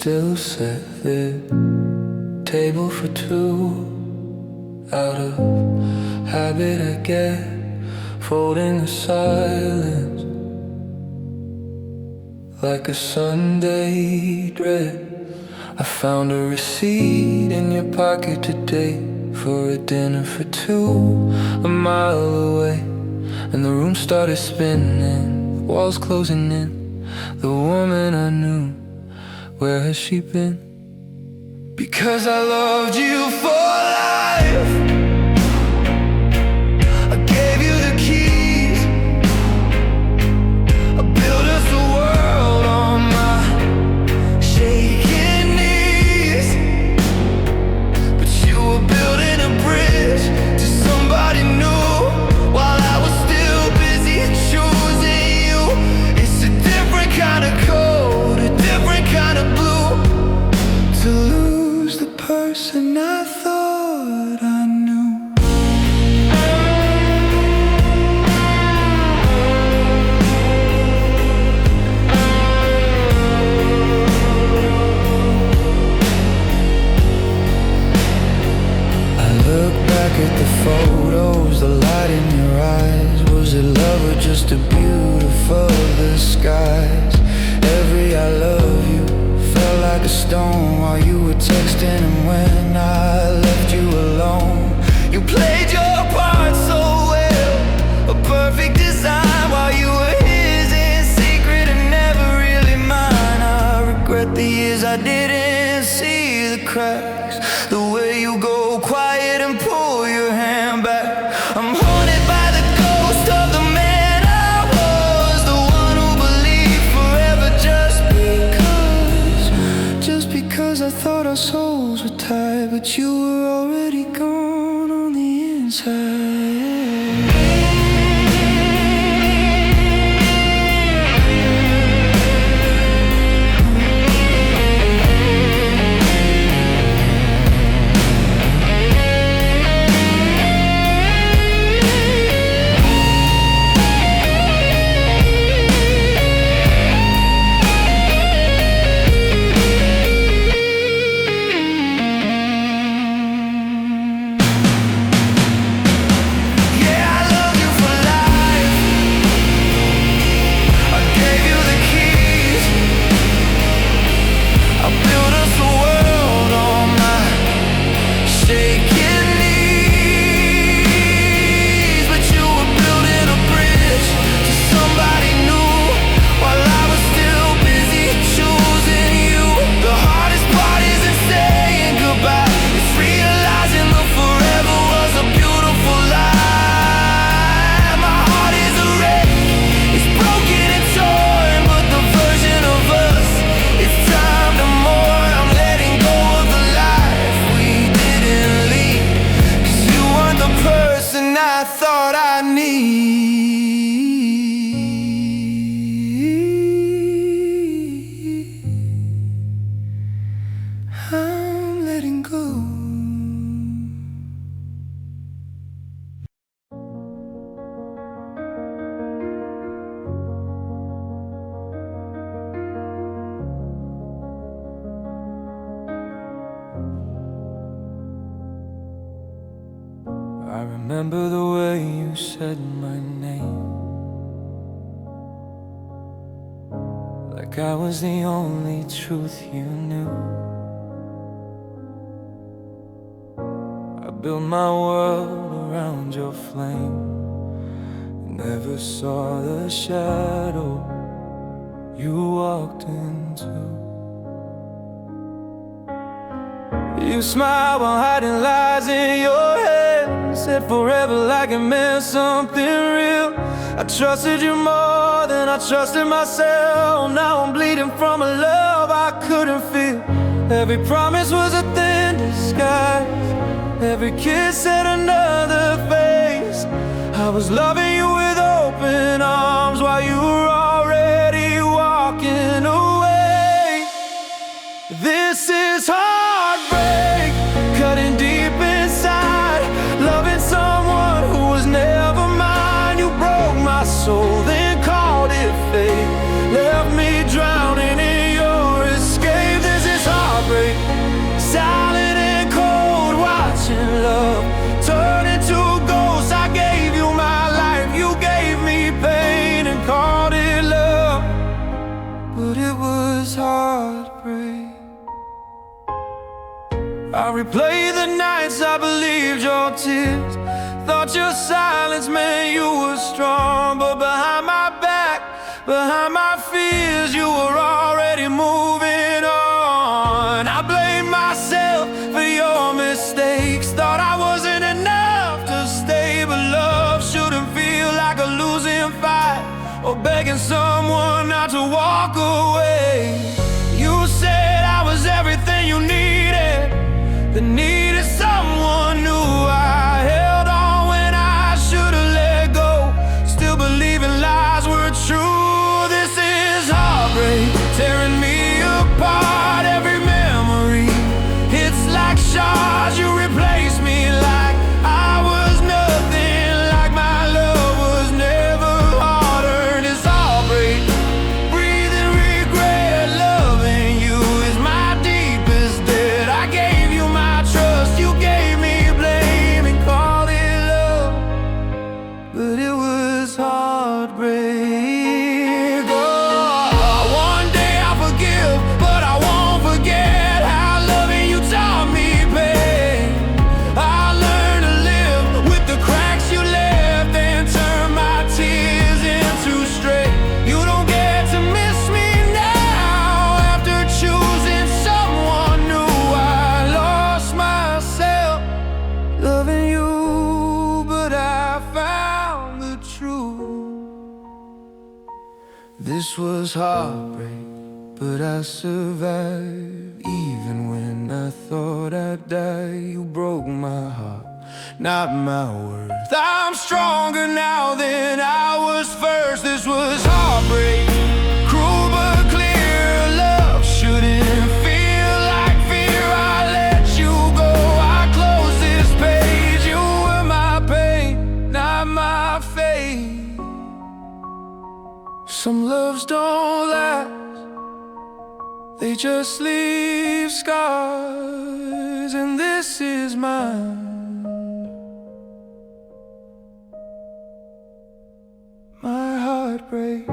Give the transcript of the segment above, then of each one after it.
still set the table for two. Out of habit I get, folding the silence like a Sunday dread. I found a receipt in your pocket today for a dinner for two, a mile away. And the room started spinning, walls closing in. The woman I knew, where has she been? Because I loved you for life, I gave you the keys, I built us a world on my shaking knees. But you were building a bridge to somebody new, while I was still busy choosing you. It's a different kind of code, a different kind of blue, to lose the person I thought I knew. I look back at the photos, the light in your eyes. Was it love or just a beautiful disguise? Every I love you felt like a stone while you were texting, and when I left you alone, you played your part so well, a perfect design, while you were his in secret and never really mine. I regret the years I didn't see the cracks, the way you go quiet and pull your hand back. I'm haunted by the ghost of the man I was, the one who believed forever just because I thought our souls were tied. But you were already gone on the inside. I thought I need. I'm letting go. I remember the way you said my name, like I was the only truth you knew. I built my world around your flame, never saw the shadow you walked into. You smiled while hiding lies in your head, said forever like it meant something real. I trusted you more than I trusted myself. Now I'm bleeding from a love I couldn't feel. Every promise was a thin disguise, every kiss had another face. I was loving you with open arms while you were already walking away. This is heartbreak, cutting deep inside, loving someone who was never mine. You broke my soul, then called it fate, left me drowning in your escape. This is I replay the nights I believed your tears, thought your silence meant you were strong. But behind my back, behind my fears, you were already moving on. I blame myself for your mistakes, thought I wasn't enough to stay. But love shouldn't feel like a losing fight, or begging someone not to walk away. You said I was everything you needed, that needed someone new. I held on when I should've let go, still believing lies were true. This is heartbreak, tearing me apart. Every memory hits like shards. You replaced me like I was nothing, like my love was never harder. This heartbreak, breathing regret, loving you is my deepest debt. I gave you my trust, you gave me blame and called it love, but it was heartbreak. Oh, one day I'll forgive, but I won't forget how loving you taught me pain. I learned to live with the cracks you left and turn my tears into strength. You don't get to miss me now after choosing someone new. I lost myself loving you, but I found the truth. This was heartbreak, but I survived. Even when I thought I'd die, you broke my heart, not my worth. I'm stronger now than I was first. This was heartbreak, cruel but clear. Love shouldn't feel like fear. I let you go, I closed this page. You were my pain, not my fate. Some loves don't last, they just leave scars, and this is mine. My heartbreak.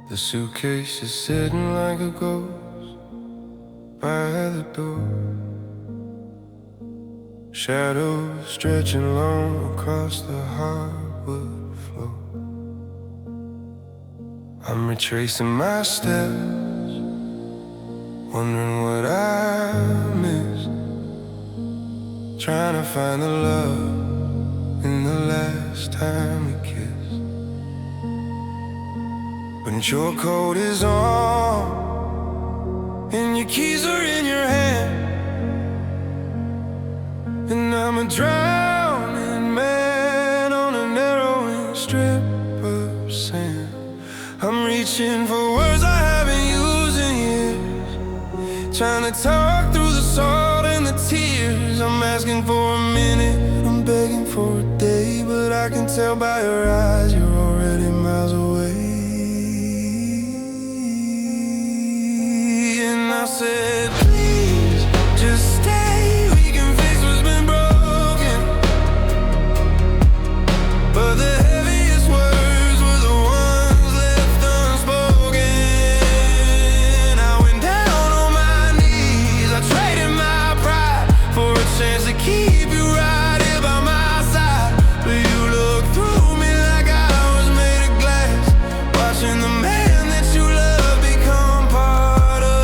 The suitcase is sitting like a ghost by the door, shadows stretching long across the hardwood floor. I'm retracing my steps, wondering what I missed, trying to find the love in the last time we kissed. When your coat is on and your keys are in your hand, and I'm a drowning man on a narrowing strip of sand. I'm reaching for words I haven't used in years, trying to talk through the salt and the tears. I'm asking for a minute, I'm begging for a day, but I can tell by your eyes you're already miles away. I said, please, just stay. We can fix what's been broken. But the heaviest words were the ones left unspoken. I went down on my knees, I traded my pride for a chance to keep you right here by my side. But you looked through me like I was made of glass, watching the man that you love become part of.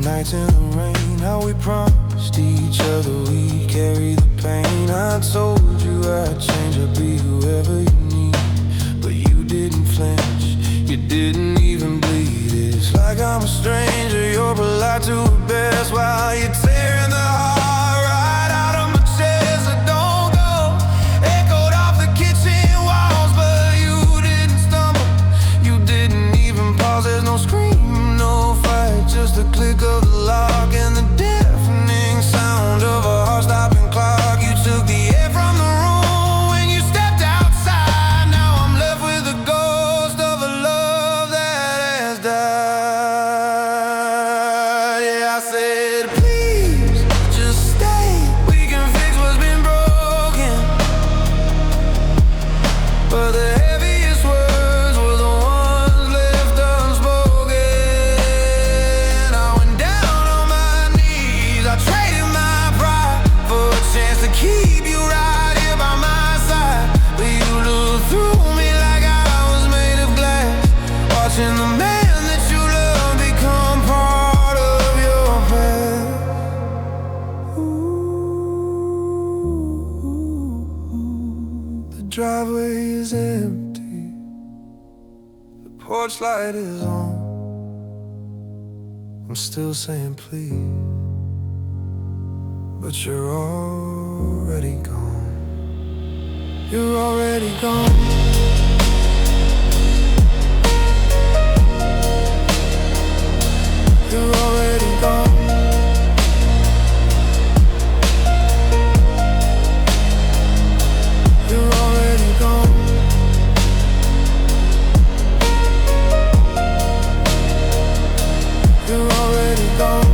Nights in the rain, how we promised each other we'd carry the pain. I told you I'd change, I'd be whoever you need, but you didn't flinch, you didn't even bleed. It's like I'm a stranger, you're polite to her best, while you're tearing the heart right out of my chest. I don't driveway is empty, the porch light is on. I'm still saying please, but you're already gone. You're already gone. You're already gone. You're already gone. You're already gone.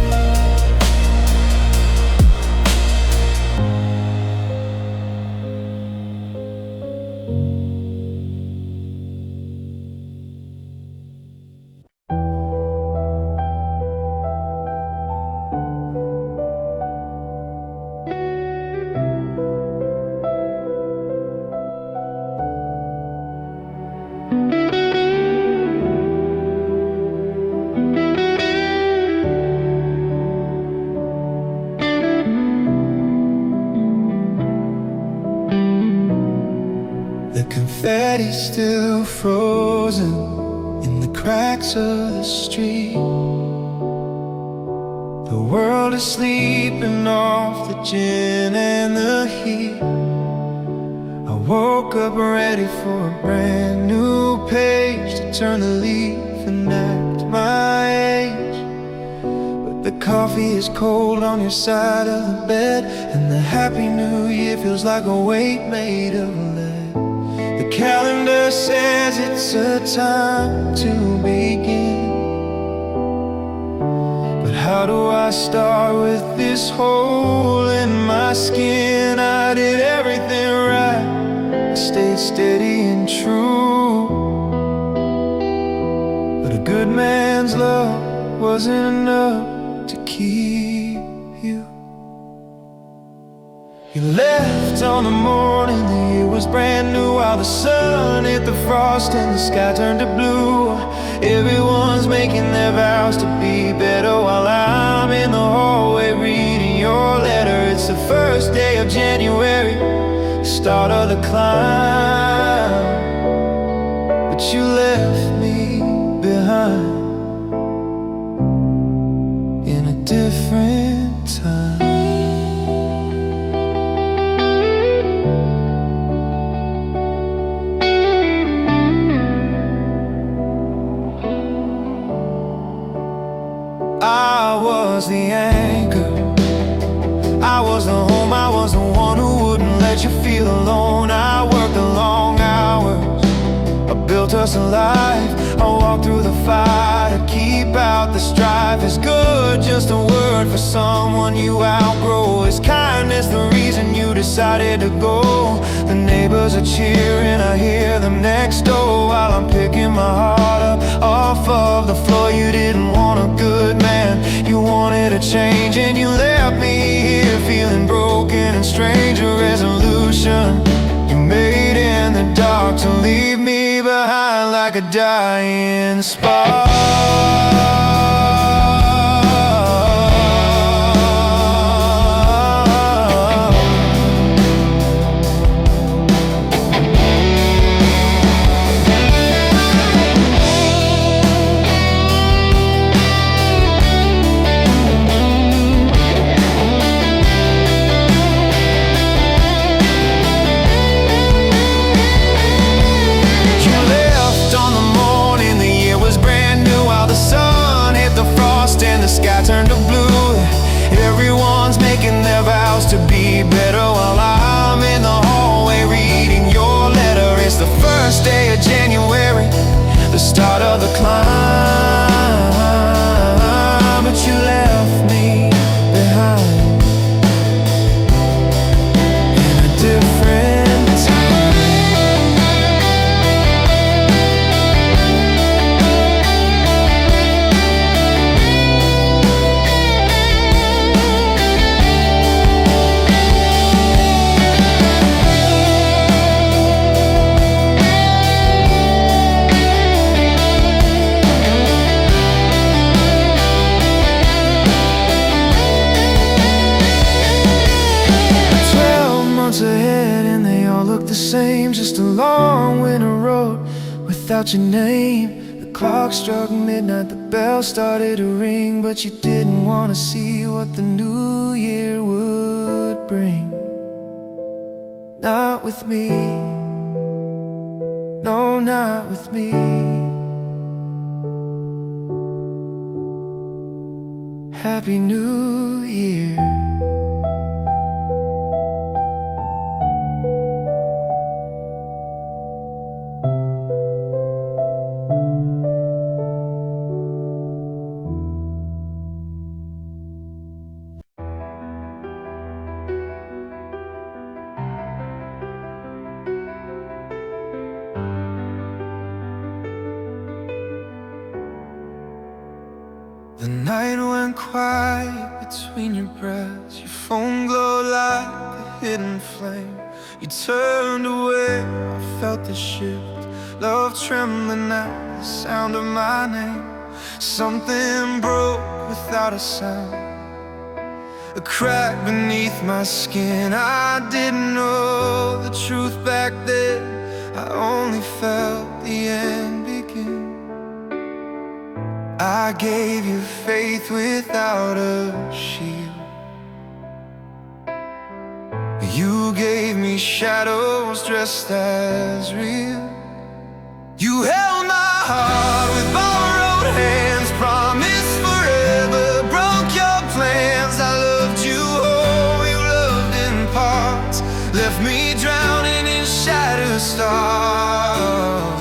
The confetti's still frozen in the cracks of the street. The world is sleeping off the gin and the heat. I woke up ready for a brand new page to turn the leaf and act my age. But the coffee is cold on your side of the bed, and the Happy New Year feels like a weight made of lead. The calendar says it's a time to begin, but how do I start with this hole in my skin? I did everything right, I stayed steady and true, but a good man's love wasn't enough to keep you. You left on the morning the year was brand new, while the sun hit the frost and the sky turned to blue. Everyone's making their vows to be better while I'm in the hallway reading your letter. It's the first day of January, the start of the climb, but you left me behind in a different time. I was the anchor, I was the home, I was the one who wouldn't let you feel alone. I worked the long hours, I built us a life. I walked through the fire to keep out the strife. Is good just a word for someone you outgrow? Is kindness the reason you decided to go? The neighbors are cheering, I hear them next door, while I'm picking my heart up off of the floor. You didn't want a good man, you wanted a change, and you left me here feeling broken and strange. A resolution you made in the dark to leave me behind like a dying spark. Brand just a long winter road without your name. The clock struck midnight, the bell started to ring, but you didn't want to see what the new year would bring. Not with me, no, not with me. Happy New Year. The night went quiet between your breaths. Your phone glowed like a hidden flame. You turned away, I felt the shift. Love trembling at the sound of my name. Something broke without a sound, a crack beneath my skin. I didn't know the truth back then, I only felt the end begin. I gave you faith without a shield. You gave me shadows dressed as real. You held my heart with borrowed hands, promised forever, broke your plans. I loved you whole, you loved in parts, left me drowning in shattered stars.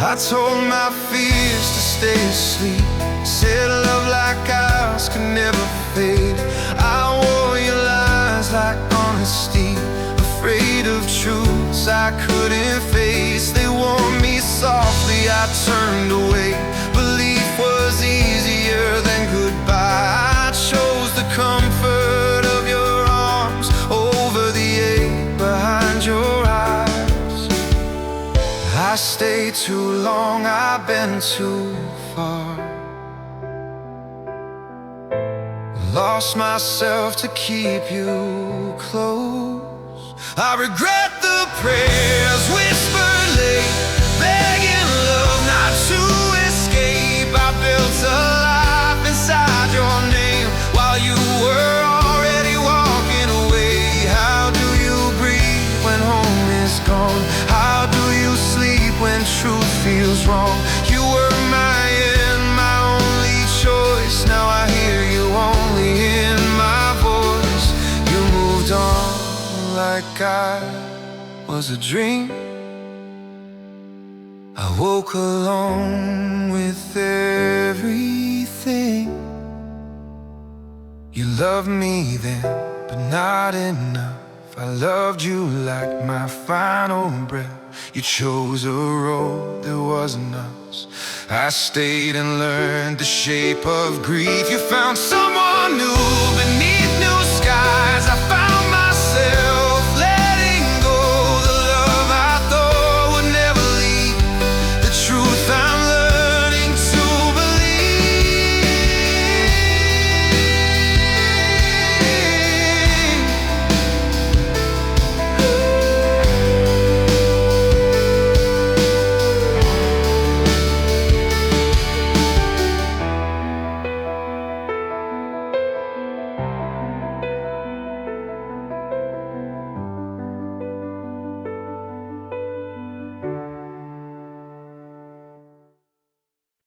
I told my fears to stay asleep, said love like ours could never fade. I wore your lies like honesty, afraid of truths I couldn't face. They warned me softly, I turned away. Belief was easier than goodbye. I chose the comfort of your arms over the ache behind your eyes. I stayed too long, I've been too far. Lost myself to keep you close. I regret the prayers whispered late, begging love not to escape. I built a life inside your name while you were already walking away. How do you breathe when home is gone? How do you sleep when truth feels wrong? You were my end, my only choice. Now I hear you only in my voice. You moved on like I was a dream. I woke alone with everything. You loved me then, but not enough. I loved you like my final breath. You chose a road that wasn't us. I stayed and learned the shape of grief. You found someone new beneath new skies. I found